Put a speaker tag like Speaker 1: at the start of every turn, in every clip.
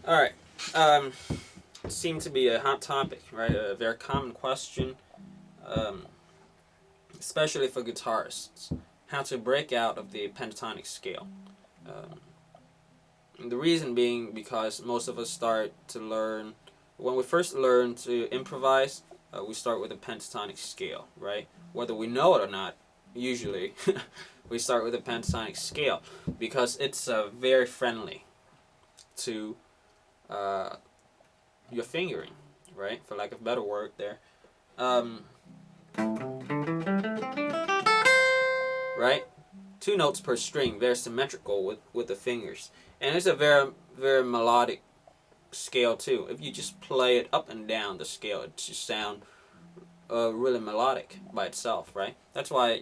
Speaker 1: All right. It seemed to be a hot topic, right? A very common question, um, especially for guitarists, how to break out of the pentatonic scale. Um, and the reason being because most of us start to learn, when we first learn to improvise, we start with a pentatonic scale, right? Whether we know it or not, usually we start with a pentatonic scale because it's very friendly to uh, your fingering, right? For lack of a better word there. Um, right? Two notes per string, very symmetrical with the fingers. And it's a very melodic scale too. If you just play it up and down the scale, it just sound really melodic by itself, right? That's why,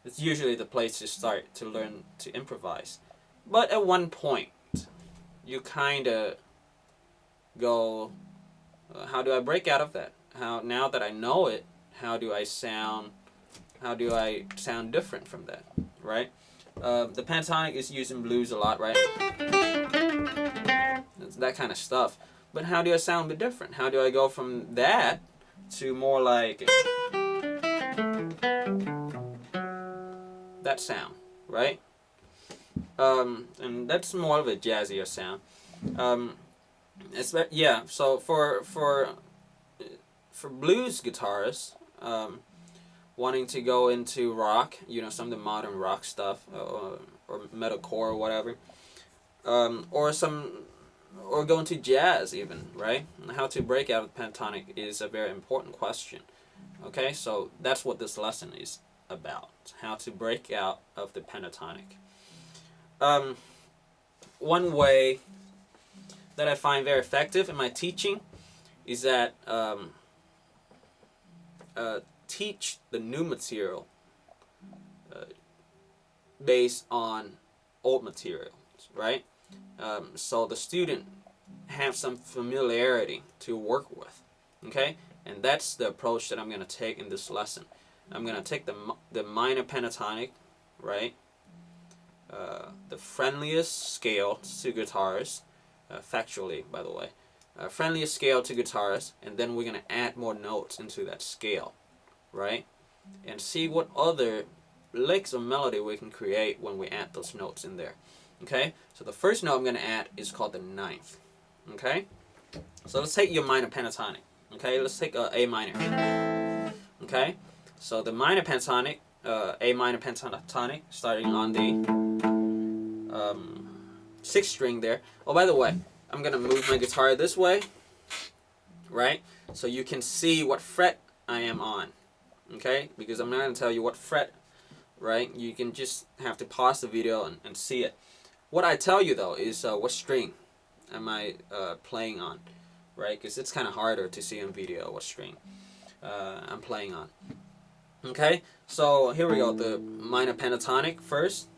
Speaker 1: it's usually the place to start to learn to improvise. But at one point, you kind of go, how do I break out of that? How, now that I know it, how do I sound? How do I sound different from that? Right? The pentatonic is used in blues a lot, right? It's that kind of stuff. But how do I sound a bit different? How do I go from that to more like that sound, right? And that's more of a jazzier sound. Yeah. So for blues guitarists, wanting to go into rock, some of the modern rock stuff, or metalcore or whatever, or go into jazz even, right? How to break out of pentatonic is a very important question. Okay, so that's what this lesson is about: how to break out of the pentatonic. One way that I find very effective in my teaching is that teach the new material based on old materials, right? So the student have some familiarity to work with, okay? And that's the approach that I'm going to take in this lesson. I'm going to take the minor pentatonic, right? The friendliest scale to guitars, factually, by the way. Friendliest scale to guitars, and then we're going to add more notes into that scale, right? And see what other licks of melody we can create when we add those notes in there. Okay? So the first note I'm going to add is called the ninth. Okay? So let's take your minor pentatonic. Okay? Let's take A minor. Okay? So the minor pentatonic, A minor pentatonic, starting on the 6th string there. Oh, by the way, I'm going to move my guitar this way, right? So you can see what fret I am on. Okay? Because I'm not going to tell you what fret, right? You can just have to pause the video and see it. What I tell you though is what string am I playing on, right? Because it's kind of harder to see on video what string I'm playing on. Okay, so here we go. The minor pentatonic first.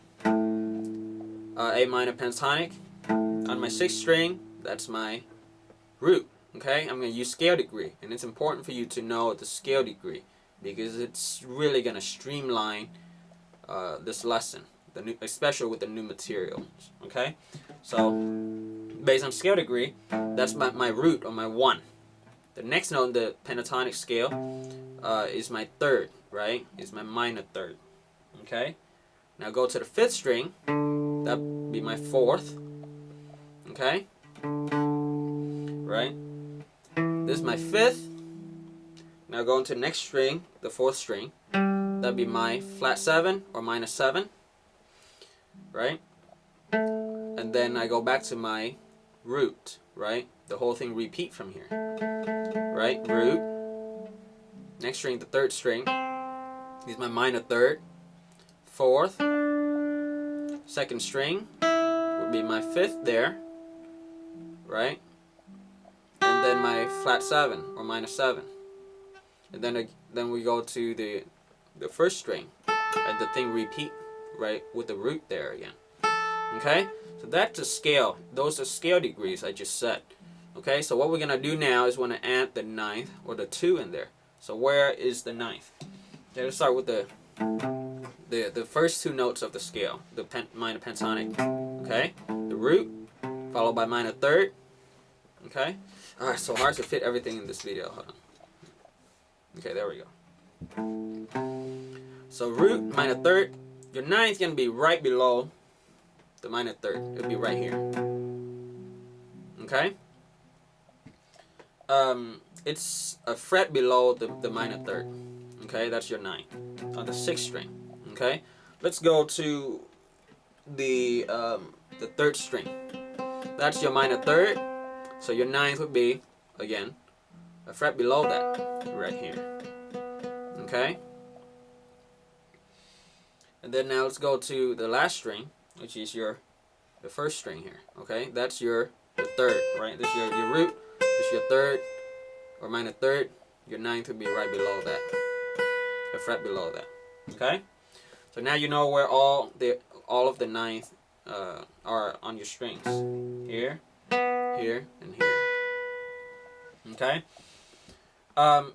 Speaker 1: A minor pentatonic on my 6th string. That's my root. Okay, I'm going to use scale degree, and it's important for you to know the scale degree because it's really going to streamline this lesson, especially with the new materials. Okay, so based on scale degree, that's my root or my 1. The next note in the pentatonic scale is my 3rd, right? Is my minor 3rd. Okay, now go to the 5th string. That'd be my 4th. Okay, right? This is my 5th. Now go into the next string, the 4th string. That'd be my flat 7 or minor 7, right? And then I go back to my root, right? The whole thing repeat from here, right? Root. Next string, the 3rd string, is my minor 3rd. 4th. 2nd string would be my 5th there, right? And then my flat 7 or minor 7. And then we go to the 1st string, and the thing repeat, right, with the root there again. Okay, so that's a scale. Those are scale degrees I just said. Okay, so what we're gonna do now is we're gonna add the 9th or the 2 in there. So where is the 9th? Okay, let's start with the first 2 notes of the scale, the minor pentatonic. Okay, the root, followed by minor third. Okay? Alright, so hard to fit everything in this video. Hold on. Okay, there we go. So root, minor third. Your ninth gonna be right below the minor third. It'll be right here. Okay? It's a fret below the minor third. Okay, that's your ninth on the sixth string. Okay? Let's go to the third string. That's your minor third. So your ninth would be, again, a fret below that, right here. Okay? And then now let's go to the last string, which is the first string here. Okay? That's your third, right? This is your root. This is your third, or minor third. Your ninth would be right below that, a fret below that. Okay? So now you know where all of the ninth are on your strings. Here, here, and here. Okay? Now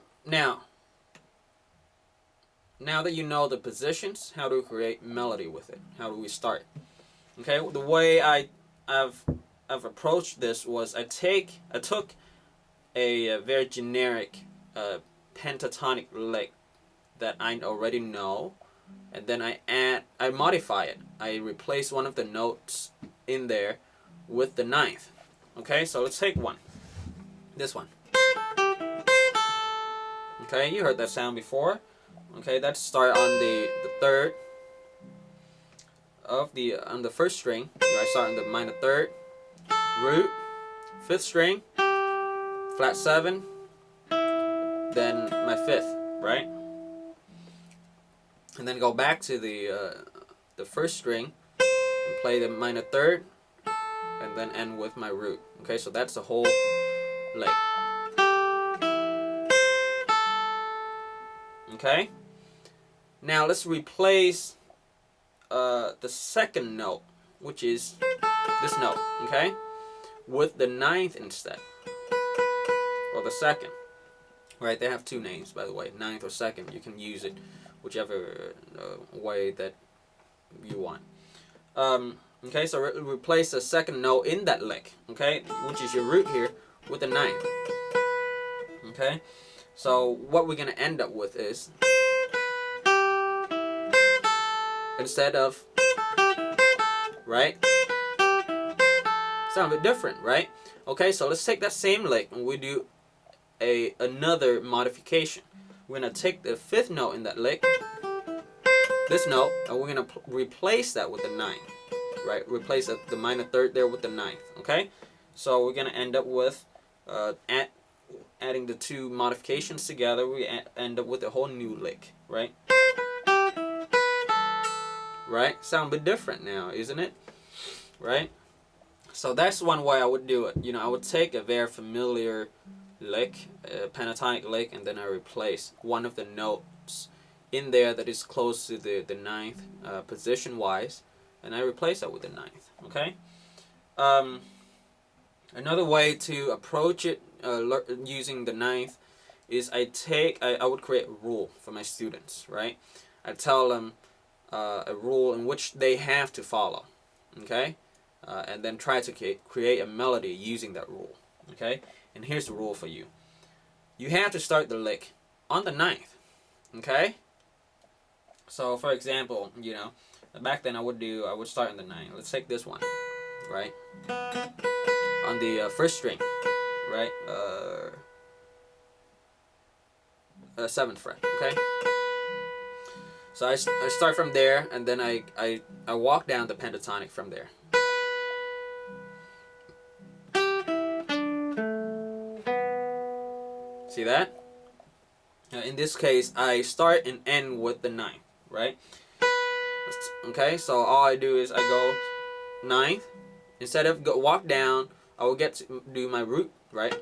Speaker 1: that you know the positions, how to create melody with it? How do we start? Okay, the way I've approached this was I took a very generic pentatonic lick that I already know, and then I modify it. I replace one of the notes in there with the ninth. Okay, so let's take one. This one. Okay, you heard that sound before. Okay, that's start on the third of on the first string. I start on the minor third, root, fifth string, flat 7, then my fifth, right? And then go back to the first string and play the minor third, and then end with my root. Okay, so that's the whole lick. Okay? Now let's replace the second note, which is this note, okay, with the ninth instead, or the second. Right? They have two names, by the way, ninth or second. You can use it whichever way that you want. Okay, so replace the second note in that lick, okay, which is your root here, with the ninth. Okay, so what we're gonna end up with is, instead of, right, sound a bit different, right? Okay, so let's take that same lick and we do another modification. We're gonna take the fifth note in that lick, this note, and we're gonna replace that with the ninth, right? Replace the minor third there with the ninth. Okay, so we're gonna end up with adding the two modifications together. We end up with a whole new lick, right? Right? Sound a bit different now, isn't it? Right? So that's one way I would do it. You know, I would take a very familiar lick, a pentatonic lick, and then I replace one of the notes in there that is close to the ninth position wise, and I replace that with the ninth. Okay. Another way to approach it using the ninth is I would create a rule for my students. Right. I tell them a rule in which they have to follow. Okay. And then try to create a melody using that rule. Okay. And here's the rule for you. You have to start the lick on the ninth. Okay? So for example, you know, back then I would start on the ninth. Let's take this one, right? On the first string, right? 7th fret, okay? So I start from there, and then I walk down the pentatonic from there. See that? In this case, I start and end with the ninth, right? Okay, so all I do is I go ninth. Instead of walk down, I will get to do my root, right?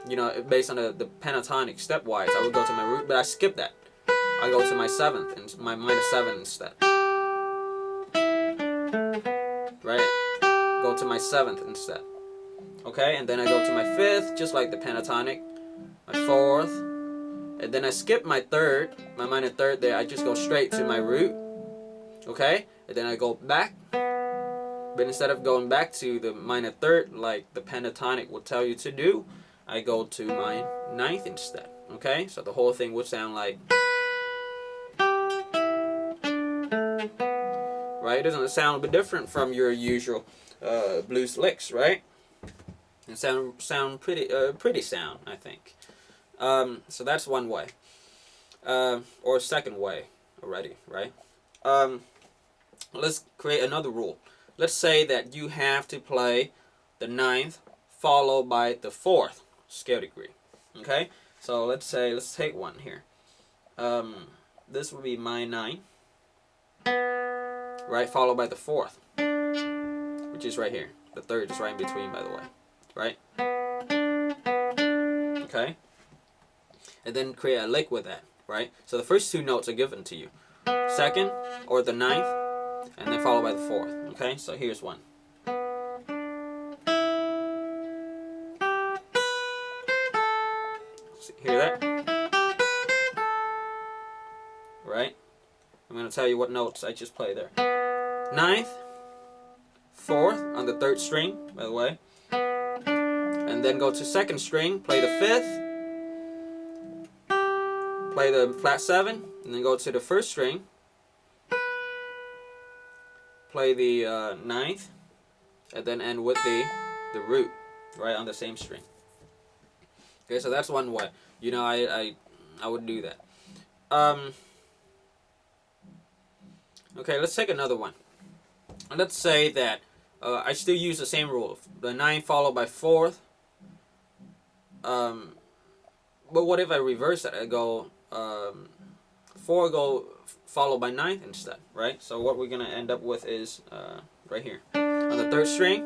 Speaker 1: You know, based on the pentatonic stepwise, I would go to my root, but I skip that. I go to my 7th and my minor 7 instead. Right? Go to my 7th instead. Okay, and then I go to my 5th, just like the pentatonic. My 4th, and then I skip my 3rd, my minor 3rd there. I just go straight to my root, okay, and then I go back But instead of going back to the minor third like the pentatonic would tell you to do, I go to my ninth instead. Okay, so the whole thing would sound like, right? Doesn't it sound a bit different from your usual blues licks, right? It sound pretty sound, I think. So that's one way, or second way already, right? Let's create another rule. Let's say that you have to play the ninth followed by the fourth scale degree. Okay, so let's take one here. This would be my 9, right, followed by the fourth, which is right here. The third is right in between, by the way, right? Okay, and then create a lick with that, right? So the first two notes are given to you, second or the ninth, and then followed by the fourth. Okay, so here's one. Hear that? Right? I'm going to tell you what notes I just played there. Ninth, fourth on the third string, by the way. And then go to second string, play the fifth, play the flat 7, and then go to the first string, play the ninth, and then end with the root, right, on the same string. Okay, so that's one way. You know, I would do that. Okay, let's take another one. Let's say that I still use the same rule. The 9 followed by 4th. But what if I reverse that? I go 4 go followed by 9th instead, right? So what we're going to end up with is right here. On the 3rd string,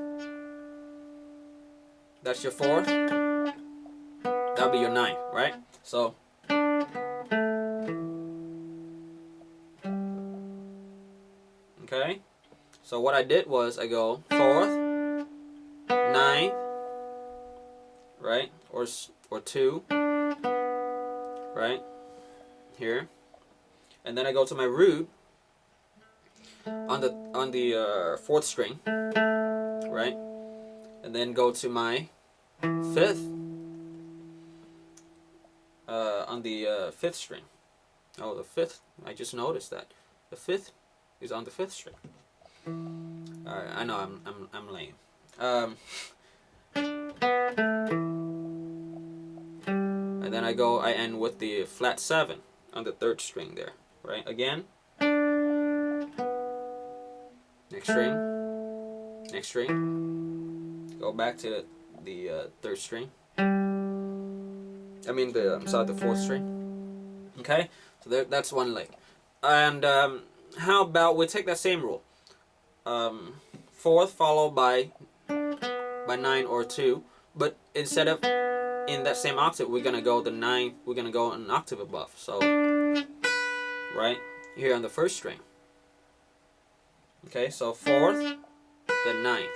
Speaker 1: that's your 4th. That'll be your 9th, right? So okay, so what I did was I go 4th, 9th, right, or 2, right, here, and then I go to my root on the 4th string, right, and then go to my 5th on the 5th string. Oh, the 5th, I just noticed that the 5th is on the 5th string. Alright, I know I'm lame. And then I end with the flat 7 on the 3rd string there, right? Again, next string, go back to the 3rd string. I mean the 4th string. Okay, so that's one lick. And how about we take that same rule? 4th followed by 9 or 2, but instead of in that same octave, we're gonna go the 9th. We're gonna go an octave above. So right here on the 1st string. Okay, so 4th, the 9th,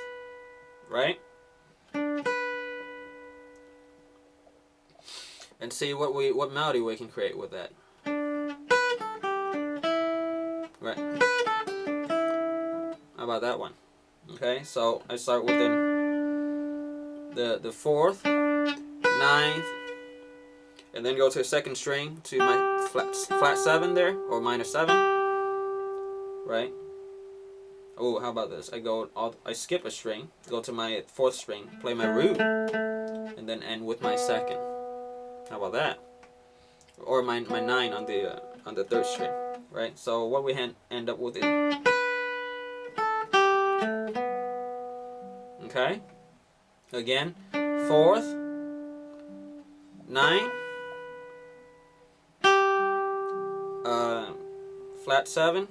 Speaker 1: right? And see what melody we can create with that. Right. How about that one? Okay, so I start with the 4th, 9th, and then go to the 2nd string to my flat 7 there, or minor 7. Right. Oh, how about this? I skip a string, go to my 4th string, play my root, and then end with my 2nd. How about that? Or my 9 on the 3rd string, right? So what we end up with is, okay, again, 4th, 9, flat 7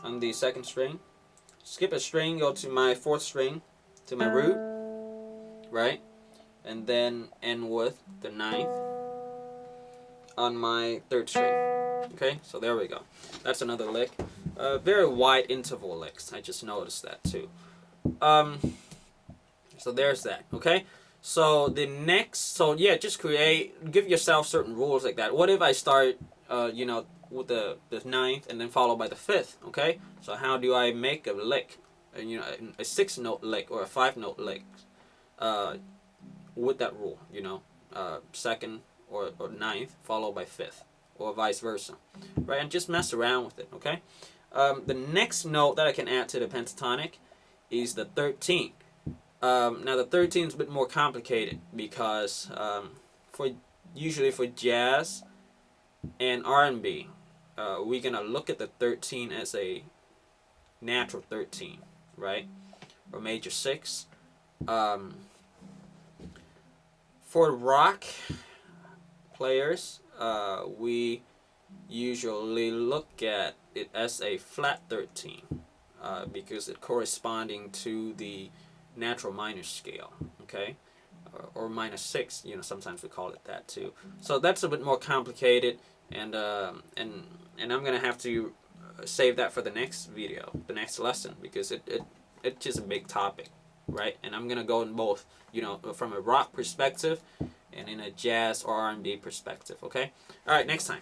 Speaker 1: on the 2nd string, skip a string, go to my 4th string to my root, right? And then end with the 9th on my 3rd string. Okay, so there we go. That's another lick. Very wide interval licks. I just noticed that too. So there's that. Okay. So the next, just give yourself certain rules like that. What if I start, with the 9th and then followed by the 5th? Okay. So how do I make a lick you know, a 6-note lick or a 5-note lick with that rule, you know, 2nd or 9th followed by 5th, or vice versa, right? And just mess around with it, okay? The next note that I can add to the pentatonic is the 13. Now the 13 is a bit more complicated because usually for jazz and R&B, we're gonna look at the 13 as a natural 13, right, or major 6. For rock players, we usually look at it as a flat 13 because it's corresponding to the natural minor scale, okay, or minor 6. You know, sometimes we call it that too. So that's a bit more complicated, and I'm gonna have to save that for the next video, the next lesson, because it's just a big topic, right? And I'm gonna go in both, you know, from a rock perspective and in a jazz or R&B perspective. Okay. All right. Next time.